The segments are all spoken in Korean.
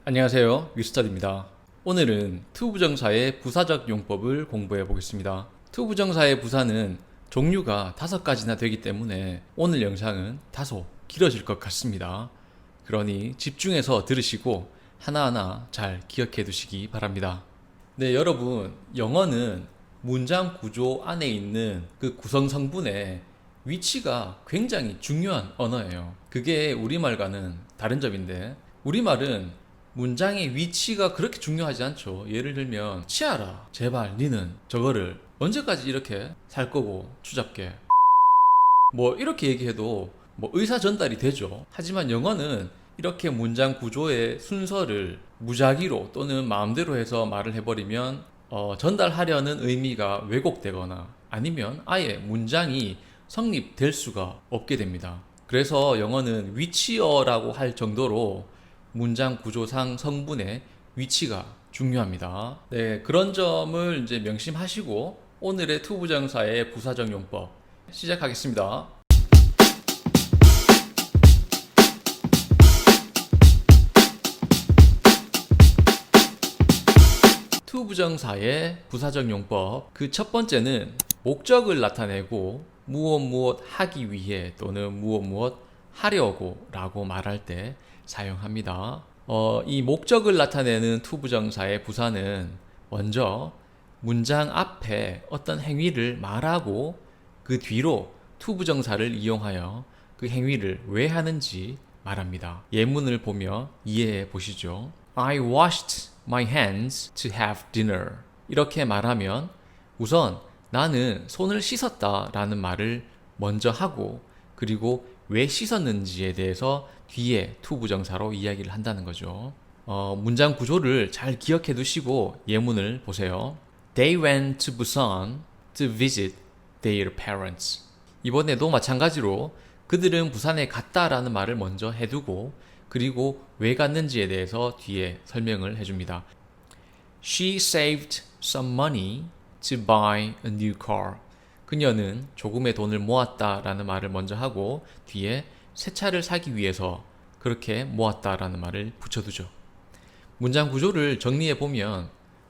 안녕하세요. 위스터디입니다. 오늘은 투부정사의 부사적 용법을 공부해 보겠습니다. 투부정사의 부사는 종류가 5가지나 되기 때문에 오늘 영상은 다소 길어질 것 같습니다. 그러니 집중해서 들으시고 하나하나 잘 기억해 두시기 바랍니다. 네, 여러분, 영어는 문장 구조 안에 있는 그 구성 성분의 위치가 굉장히 중요한 언어예요. 그게 우리말과는 다른 점인데, 우리말은 문장의 위치가 그렇게 중요하지 않죠. 예를 들면 치아라 제발 니는 저거를 언제까지 이렇게 살 거고 추잡게 뭐 이렇게 얘기해도 뭐 의사 전달이 되죠. 하지만 영어는 이렇게 문장 구조의 순서를 무작위로 또는 마음대로 해서 말을 해버리면 전달하려는 의미가 왜곡되거나 아니면 아예 문장이 성립될 수가 없게 됩니다. 그래서 영어는 위치어라고 할 정도로 문장 구조상 성분의 위치가 중요합니다. 네, 그런 점을 이제 명심하시고 오늘의 투부정사의 부사적 용법 시작하겠습니다. 투부정사의 부사적 용법 그 첫 번째는 목적을 나타내고 무엇 하기 위해 또는 무엇 하려고 라고 말할 때 사용합니다. 이 목적을 나타내는 투부정사의 부사는 먼저 문장 앞에 어떤 행위를 말하고 그 뒤로 투부정사를 이용하여 그 행위를 왜 하는지 말합니다. 예문을 보며 이해해 보시죠. I washed my hands to have dinner. 이렇게 말하면 우선 나는 손을 씻었다 라는 말을 먼저 하고 그리고 왜 씻었는지에 대해서 뒤에 투부정사로 이야기를 한다는 거죠. 문장 구조를 잘 기억해 두시고 예문을 보세요. They went to Busan to visit their parents. 이번에도 마찬가지로 그들은 부산에 갔다라는 말을 먼저 해두고 그리고 왜 갔는지에 대해서 뒤에 설명을 해줍니다. She saved some money to buy a new car. 그녀는 조금의 돈을 모았다라는 말을 먼저 하고 뒤에 새 차를 사기 위해서 그렇게 모았다라는 말을 붙여두죠. 문장 구조를 정리해 보면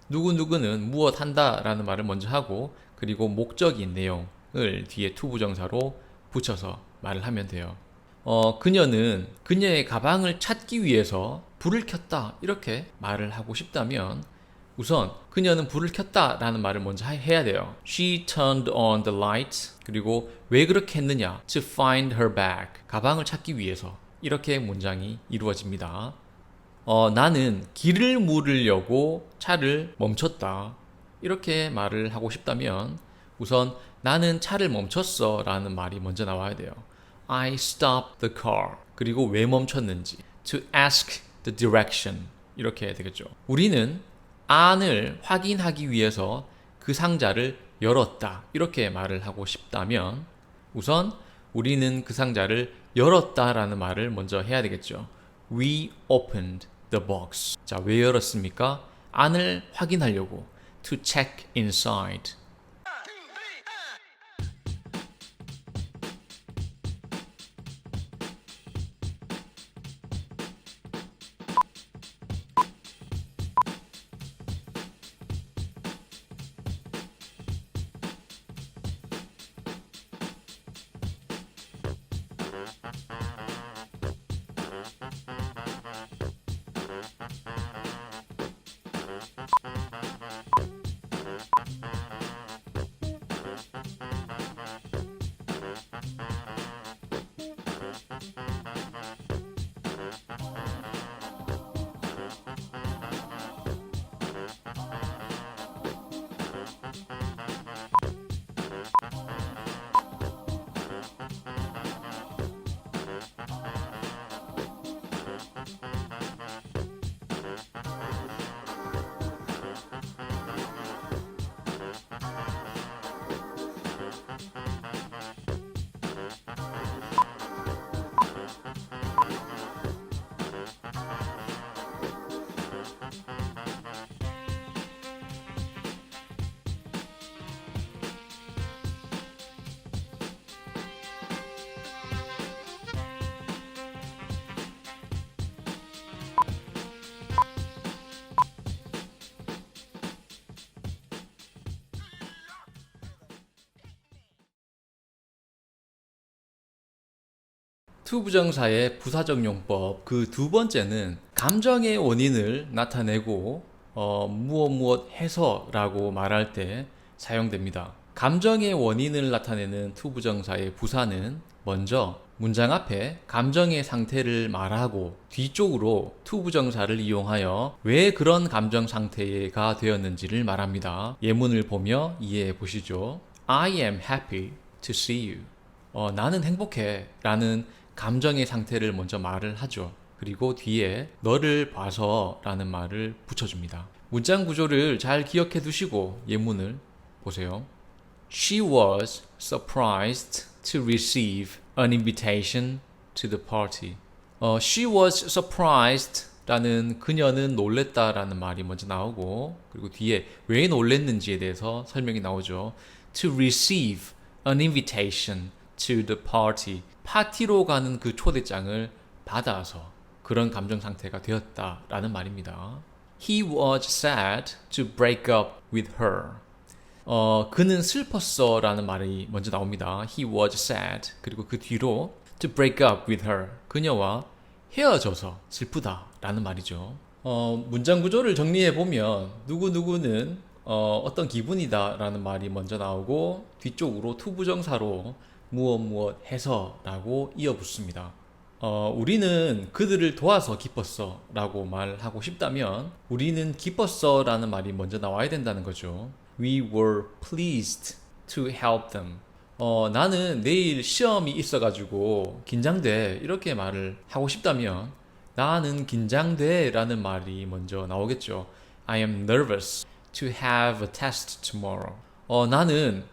누구누구는 무엇 한다라는 말을 먼저 하고 그리고 목적인 내용을 뒤에 투부정사로 붙여서 말을 하면 돼요. 그녀는 그녀의 가방을 찾기 위해서 불을 켰다 이렇게 말을 하고 싶다면 우선 그녀는 불을 켰다 라는 말을 먼저 해야 돼요. She turned on the light. 그리고 왜 그렇게 했느냐? To find her bag. 가방을 찾기 위해서. 이렇게 문장이 이루어집니다. 나는 길을 물으려고 차를 멈췄다. 이렇게 말을 하고 싶다면 우선 나는 차를 멈췄어 라는 말이 먼저 나와야 돼요. I stopped the car. 그리고 왜 멈췄는지. To ask the direction. 이렇게 되겠죠. 우리는 안을 확인하기 위해서 그 상자를 열었다. 이렇게 말을 하고 싶다면 우선 우리는 그 상자를 열었다라는 말을 먼저 해야 되겠죠. We opened the box. 자, 왜 열었습니까? 안을 확인하려고. To check inside. 투부정사의 부사적 용법 그 두 번째는 감정의 원인을 나타내고 무엇 해서라고 말할 때 사용됩니다. 감정의 원인을 나타내는 투부정사의 부사는 먼저 문장 앞에 감정의 상태를 말하고 뒤쪽으로 투부정사를 이용하여 왜 그런 감정 상태가 되었는지를 말합니다. 예문을 보며 이해해 보시죠. I am happy to see you. 나는 행복해 라는 감정의 상태를 먼저 말을 하죠. 그리고 뒤에 너를 봐서 라는 말을 붙여줍니다. 문장 구조를 잘 기억해 두시고 예문을 보세요. She was surprised to receive an invitation to the party. She was surprised 라는 그녀는 놀랬다 라는 말이 먼저 나오고 그리고 뒤에 왜 놀랬는지에 대해서 설명이 나오죠. To receive an invitation to the party. 파티로 가는 그 초대장을 받아서 그런 감정 상태가 되었다라는 말입니다. He was sad to break up with her. 그는 슬펐어 라는 말이 먼저 나옵니다. He was sad. 그리고 그 뒤로 to break up with her. 그녀와 헤어져서 슬프다 라는 말이죠. 문장 구조를 정리해 보면 누구누구는 어떤 기분이다 라는 말이 먼저 나오고 뒤쪽으로 투부정사로 무엇 해서 라고 이어붙습니다. 우리는 그들을 도와서 기뻤어 라고 말하고 싶다면 우리는 기뻤어 라는 말이 먼저 나와야 된다는 거죠. We were pleased to help them. 나는 내일 시험이 있어가지고 긴장돼 이렇게 말을 하고 싶다면 나는 긴장돼 라는 말이 먼저 나오겠죠. I am nervous to have a test tomorrow. 나는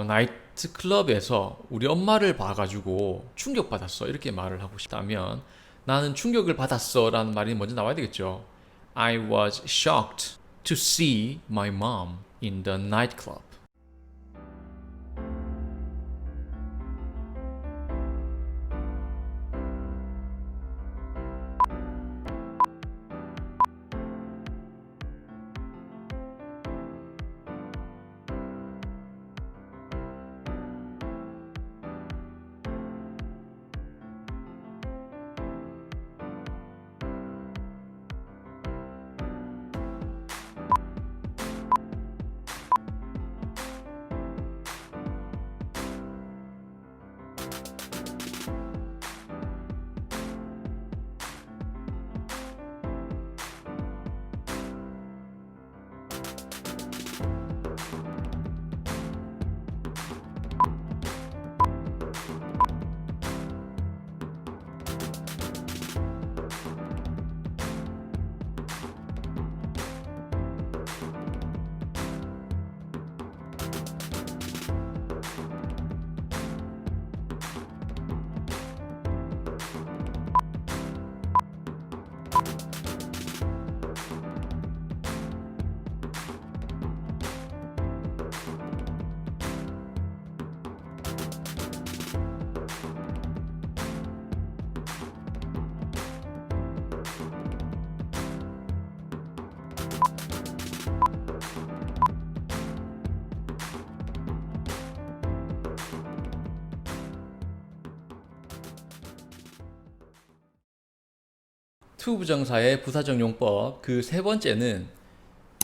나이트클럽에서 우리 엄마를 봐가지고 충격받았어 이렇게 말을 하고 싶다면 나는 충격을 받았어 라는 말이 먼저 나와야 되겠죠. I was shocked to see my mom in the nightclub. 투부정사의 부사적 용법 그 세 번째는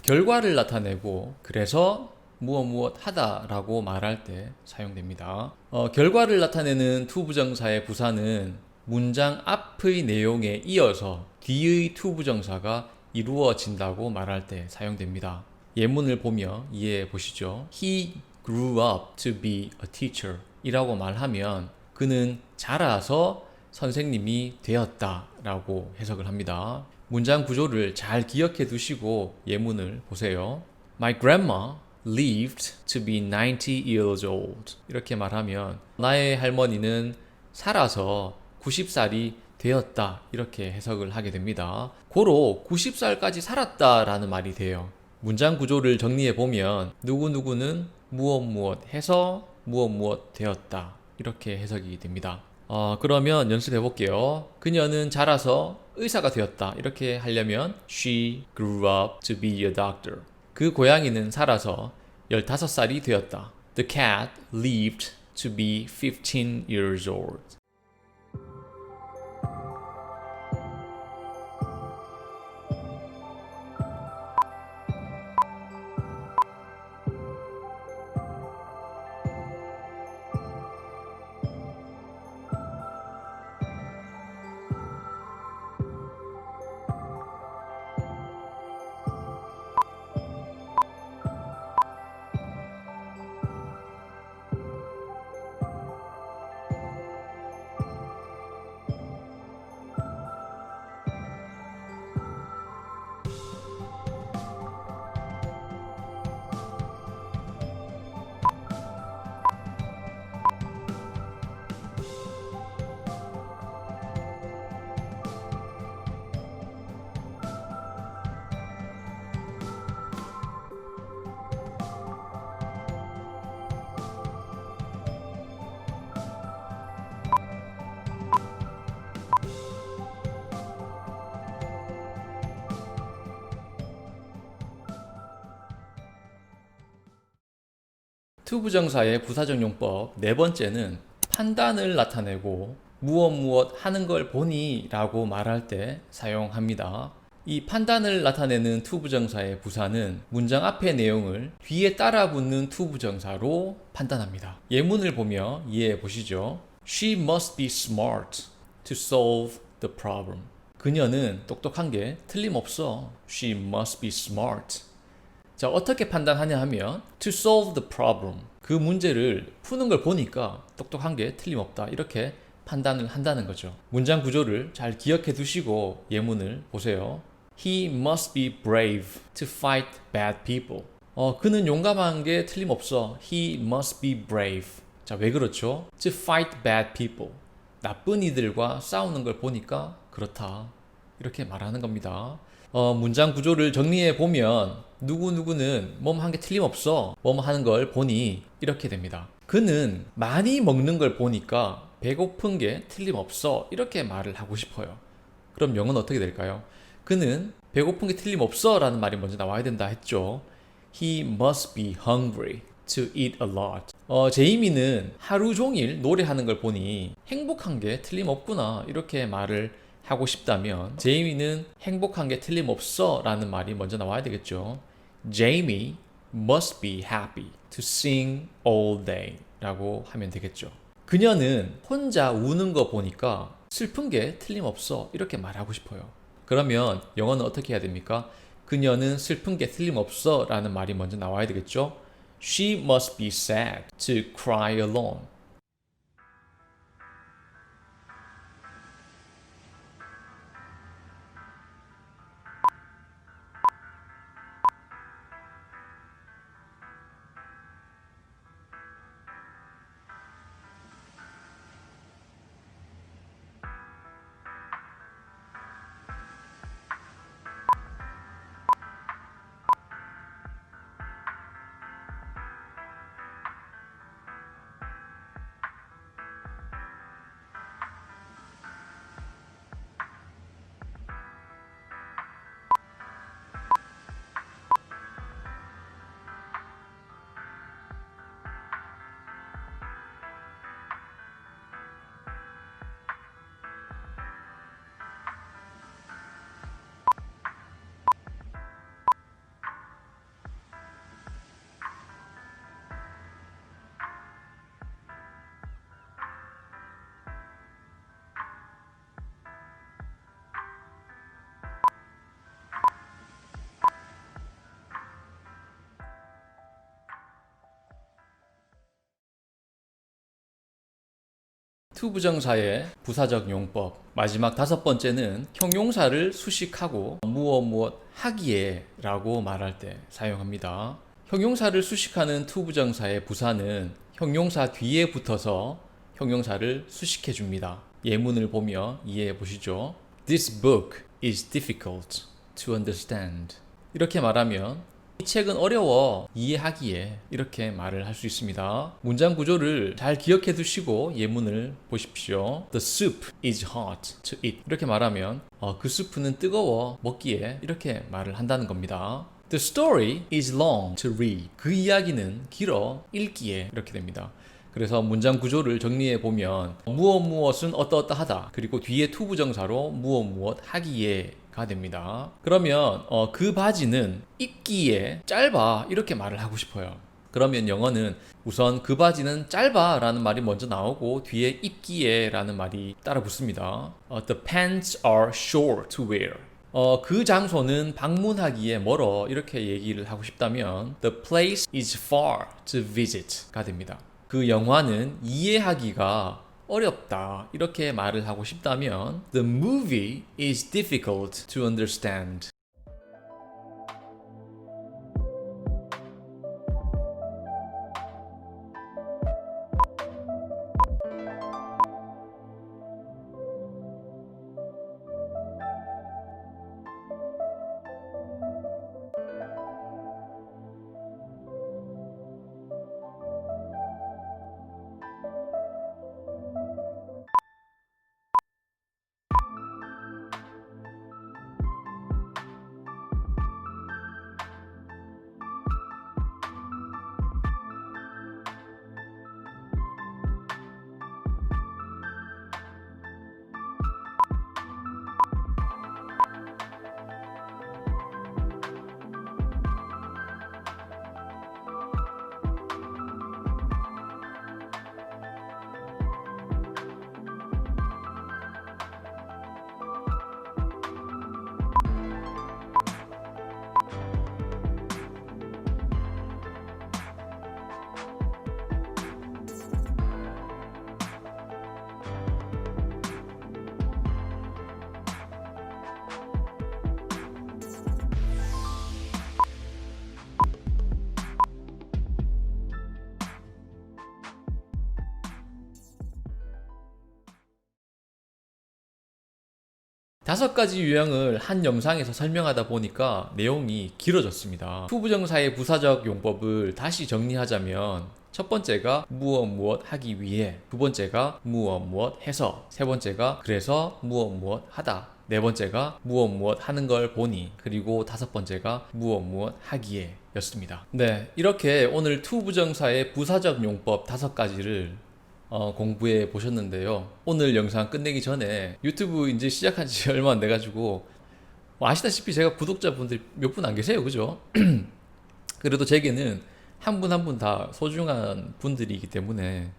결과를 나타내고 그래서 무엇 하다라고 말할 때 사용됩니다. 결과를 나타내는 투부정사의 부사는 문장 앞의 내용에 이어서 뒤의 투부정사가 이루어진다고 말할 때 사용됩니다. 예문을 보며 이해해 보시죠. He grew up to be a teacher 이라고 말하면 그는 자라서 선생님이 되었다 라고 해석을 합니다. 문장 구조를 잘 기억해 두시고 예문을 보세요. My grandma lived to be 90 years old. 이렇게 말하면 나의 할머니는 살아서 90살이 되었다. 이렇게 해석을 하게 됩니다. 고로 90살까지 살았다 라는 말이 돼요. 문장 구조를 정리해 보면 누구누구는 무엇 해서 무엇 되었다. 이렇게 해석이 됩니다. 그러면 연습해 볼게요. 그녀는 자라서 의사가 되었다. 이렇게 하려면 She grew up to be a doctor. 그 고양이는 살아서 15살이 되었다. The cat lived to be 15 years old. 투부정사의 부사적 용법 네 번째는 판단을 나타내고 무엇 하는 걸 보니 라고 말할 때 사용합니다. 이 판단을 나타내는 투부정사의 부사는 문장 앞의 내용을 뒤에 따라 붙는 투부정사로 판단합니다. 예문을 보며 이해해 보시죠. She must be smart to solve the problem. 그녀는 똑똑한 게 틀림없어. She must be smart. 자, 어떻게 판단하냐 하면 to solve the problem. 그 문제를 푸는 걸 보니까 똑똑한 게 틀림없다. 이렇게 판단을 한다는 거죠. 문장 구조를 잘 기억해 두시고 예문을 보세요. He must be brave to fight bad people. 그는 용감한 게 틀림없어. He must be brave. 자, 왜 그렇죠? To fight bad people. 나쁜 이들과 싸우는 걸 보니까 그렇다. 이렇게 말하는 겁니다. 문장 구조를 정리해 보면 누구누구는 뭐한 게 틀림없어. 뭐 하는 걸 보니 이렇게 됩니다. 그는 많이 먹는 걸 보니까 배고픈 게 틀림없어. 이렇게 말을 하고 싶어요. 그럼 영어는 어떻게 될까요? 그는 배고픈 게 틀림없어 라는 말이 먼저 나와야 된다 했죠. He must be hungry to eat a lot. 제이미는 하루 종일 노래하는 걸 보니 행복한 게 틀림없구나 이렇게 말을 하고 싶다면 제이미는 행복한 게 틀림없어 라는 말이 먼저 나와야 되겠죠. Jamie must be happy to sing all day 라고 하면 되겠죠. 그녀는 혼자 우는 거 보니까 슬픈 게 틀림없어 이렇게 말하고 싶어요. 그러면 영어는 어떻게 해야 됩니까? 그녀는 슬픈 게 틀림없어 라는 말이 먼저 나와야 되겠죠. She must be sad to cry alone. 투부정사의 부사적 용법 마지막 다섯 번째는 형용사를 수식하고 무엇 하기에 라고 말할 때 사용합니다. 형용사를 수식하는 투부정사의 부사는 형용사 뒤에 붙어서 형용사를 수식해 줍니다. 예문을 보며 이해해 보시죠. This book is difficult to understand. 이렇게 말하면 이 책은 어려워 이해하기에 이렇게 말을 할 수 있습니다. 문장 구조를 잘 기억해 두시고 예문을 보십시오. The soup is hot to eat. 이렇게 말하면 그 수프는 뜨거워 먹기에 이렇게 말을 한다는 겁니다. The story is long to read. 그 이야기는 길어 읽기에 이렇게 됩니다. 그래서 문장 구조를 정리해 보면 무엇은 어떠하다 그리고 뒤에 투부정사로 무엇 하기에 가 됩니다. 그러면 그 바지는 입기에 짧아 이렇게 말을 하고 싶어요. 그러면 영어는 우선 그 바지는 짧아 라는 말이 먼저 나오고 뒤에 입기에 라는 말이 따라 붙습니다. The pants are short to wear. 그 장소는 방문하기에 멀어 이렇게 얘기를 하고 싶다면 The place is far to visit 가 됩니다. 그 영화는 이해하기가 어렵다 이렇게 말을 하고 싶다면 The movie is difficult to understand. 5가지 유형을 한 영상에서 설명하다 보니까 내용이 길어졌습니다. 투부정사의 부사적 용법을 다시 정리하자면 첫 번째가 무엇 하기 위해, 두 번째가 무엇 해서, 세 번째가 그래서 무엇 하다, 네 번째가 무엇 하는 걸 보니, 그리고 다섯 번째가 무엇 하기에 였습니다. 네, 이렇게 오늘 투부정사의 부사적 용법 5가지를 공부해 보셨는데요. 오늘 영상 끝내기 전에 유튜브 이제 시작한 지 얼마 안 돼가지고 아시다시피 제가 구독자분들이 몇 분 안 계세요, 그죠? 그래도 제게는 한 분 한 분 다 소중한 분들이기 때문에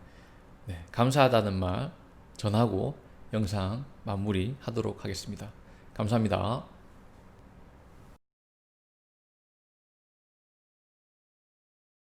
네, 감사하다는 말 전하고 영상 마무리 하도록 하겠습니다. 감사합니다.